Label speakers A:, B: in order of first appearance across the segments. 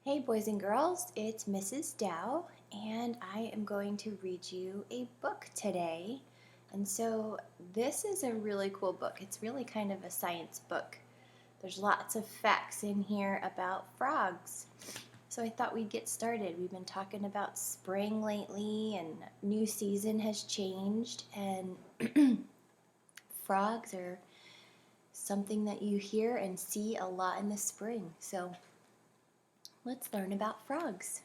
A: Hey boys and girls, it's Mrs. Dow, and I am going to read you a book today. And so this is a really cool book. It's really kind of a science book. There's lots of facts in here about frogs. So I thought we'd get started. We've been talking about spring lately, and new season has changed, and frogs are something that you hear and see a lot in the spring. So let's learn about frogs.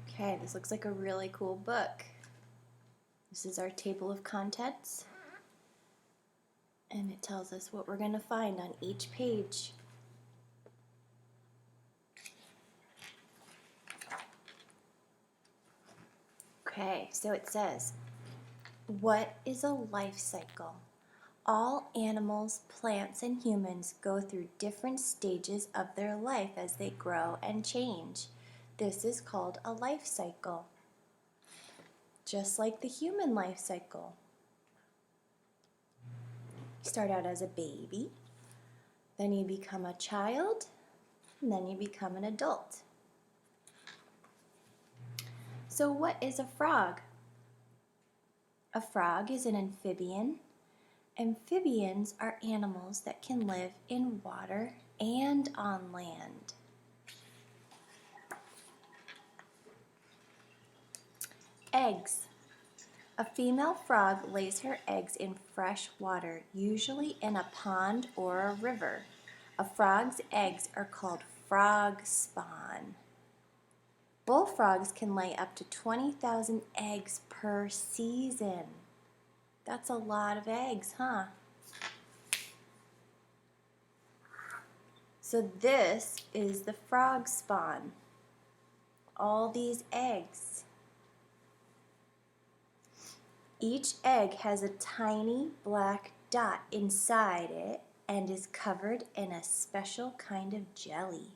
A: Okay, this looks like a really cool book. This is our table of contents, and it tells us what we're going to find on each page. Okay, so it says, what is a life cycle? All animals, plants, and humans go through different stages of their life as they grow and change. This is called a life cycle, just like the human life cycle. You start out as a baby, then you become a child, and then you become an adult. So what is a frog? A frog is an amphibian. Amphibians are animals that can live in water and on land. Eggs. A female frog lays her eggs in fresh water, usually in a pond or a river. A frog's eggs are called frog spawn. Bullfrogs can lay up to 20,000 eggs per season. That's a lot of eggs, huh? So this is the frog spawn. All these eggs. Each egg has a tiny black dot inside it and is covered in a special kind of jelly.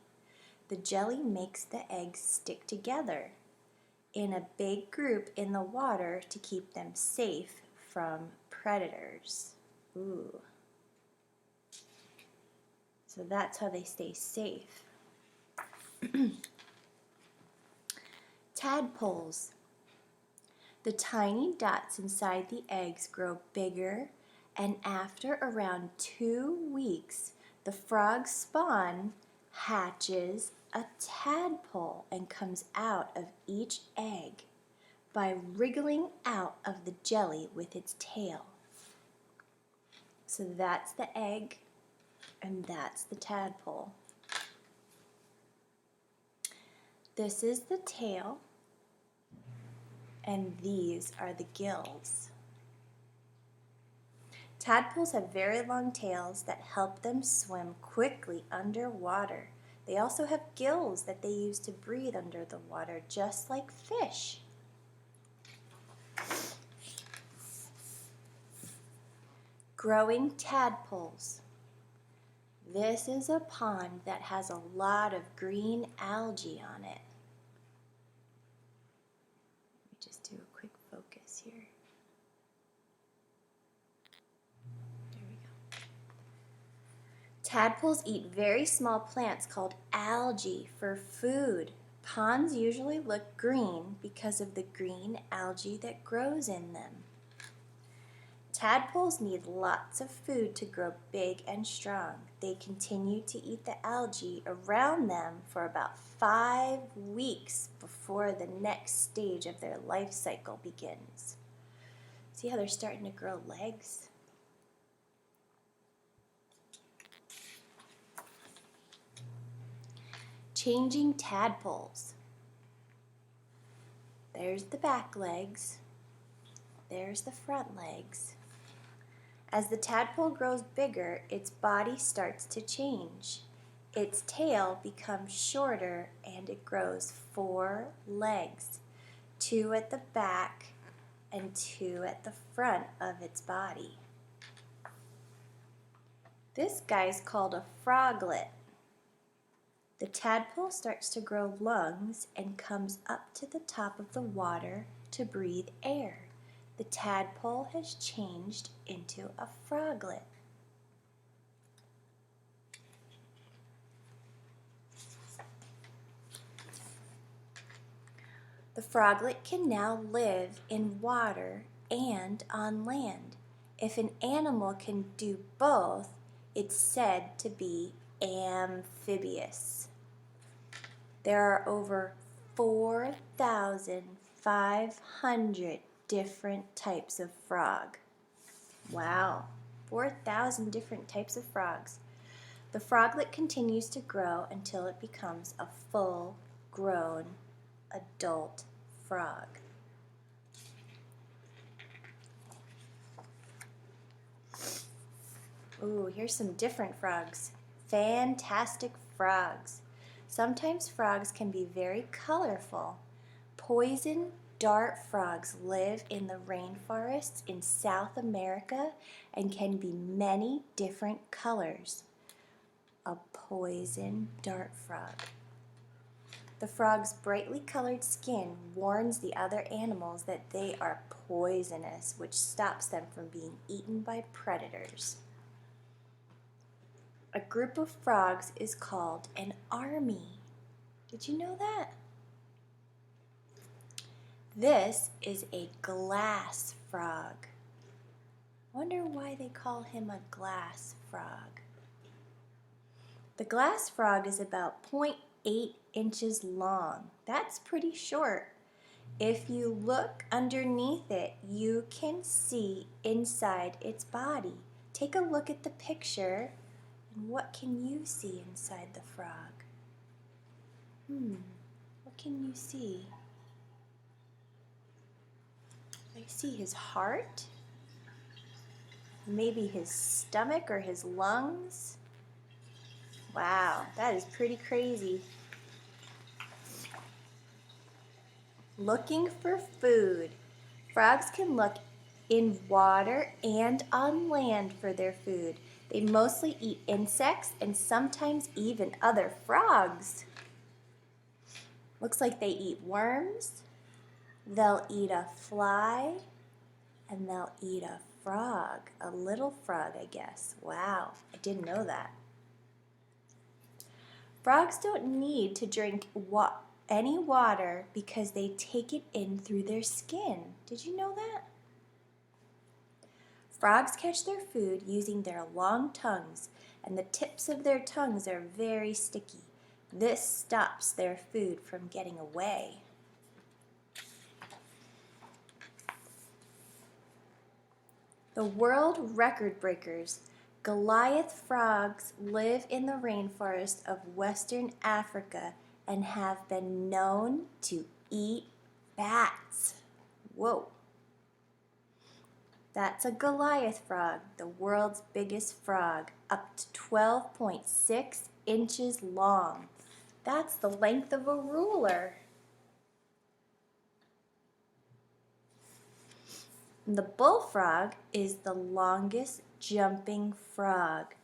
A: The jelly makes the eggs stick together in a big group in the water to keep them safe from predators. Ooh. So that's how they stay safe. Tadpoles. The tiny dots inside the eggs grow bigger, and after around 2 weeks, the frog spawn hatches a tadpole and comes out of each egg by wriggling out of the jelly with its tail. So that's the egg, and that's the tadpole. This is the tail, and these are the gills. Tadpoles have very long tails that help them swim quickly underwater. They also have gills that they use to breathe under the water, just like fish. Growing tadpoles. This is a pond that has a lot of green algae on it. Let me just do a quick focus here. There we go. Tadpoles eat very small plants called algae for food. Ponds usually look green because of the green algae that grows in them. Tadpoles need lots of food to grow big and strong. They continue to eat the algae around them for about 5 weeks before the next stage of their life cycle begins. See how they're starting to grow legs? Changing tadpoles. There's the back legs. There's the front legs. As the tadpole grows bigger, its body starts to change. Its tail becomes shorter and it grows 4 legs, 2 at the back and 2 at the front of its body. This guy's called a froglet. The tadpole starts to grow lungs and comes up to the top of the water to breathe air. The tadpole has changed into a froglet. The froglet can now live in water and on land. If an animal can do both, it's said to be amphibious. There are over 4,500 different types of frog. Wow, 4,000 different types of frogs. The froglet continues to grow until it becomes a full-grown adult frog. Ooh, here's some different frogs. Fantastic frogs. Sometimes frogs can be very colorful. Poison dart frogs live in the rainforests in South America and can be many different colors. A poison dart frog. The frog's brightly colored skin warns the other animals that they are poisonous, which stops them from being eaten by predators. A group of frogs is called an army. Did you know that? This is a glass frog. Wonder why they call him a glass frog. The glass frog is about 0.8 inches long. That's pretty short. If you look underneath it, you can see inside its body. Take a look at the picture, and what can you see inside the frog? What can you see? I see his heart, maybe his stomach or his lungs. Wow, that is pretty crazy. Looking for food. Frogs can look in water and on land for their food. They mostly eat insects and sometimes even other frogs. Looks like they eat worms. They'll eat a fly, and they'll eat a frog, a little frog, I guess. Wow, I didn't know that. Frogs don't need to drink any water because they take it in through their skin. Did you know that? Frogs catch their food using their long tongues, and the tips of their tongues are very sticky. This stops their food from getting away. The world record breakers. Goliath frogs live in the rainforest of Western Africa and have been known to eat bats. Whoa. That's a Goliath frog, the world's biggest frog, up to 12.6 inches long. That's the length of a ruler. The bullfrog is the longest jumping frog.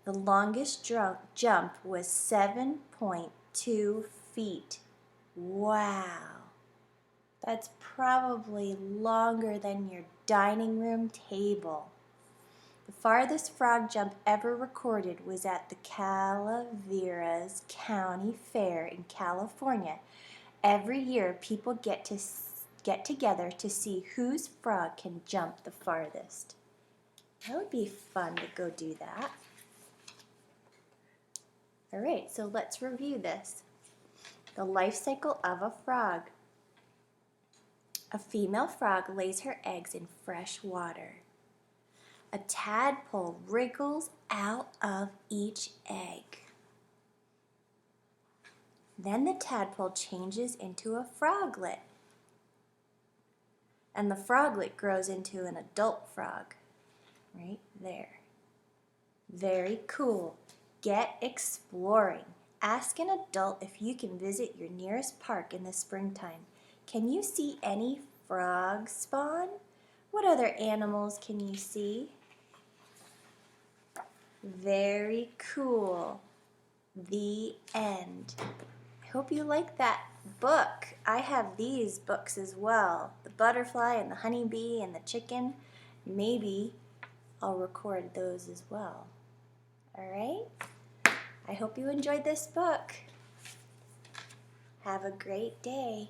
A: The longest jump was 7.2 feet. Wow. That's probably longer than your dining room table. The farthest frog jump ever recorded was at the Calaveras County Fair in California. Every year, people get together to see whose frog can jump the farthest. That would be fun to go do that. All right, so let's review this. The life cycle of a frog. A female frog lays her eggs in fresh water. A tadpole wriggles out of each egg. Then the tadpole changes into a froglet. And the froglet grows into an adult frog. Right there. Very cool. Get exploring. Ask an adult if you can visit your nearest park in the springtime. Can you see any frogs spawn? What other animals can you see? Very cool. The end. I hope you like that book. I have these books as well. The butterfly and the honeybee and the chicken. Maybe I'll record those as well. All right? I hope you enjoyed this book. Have a great day.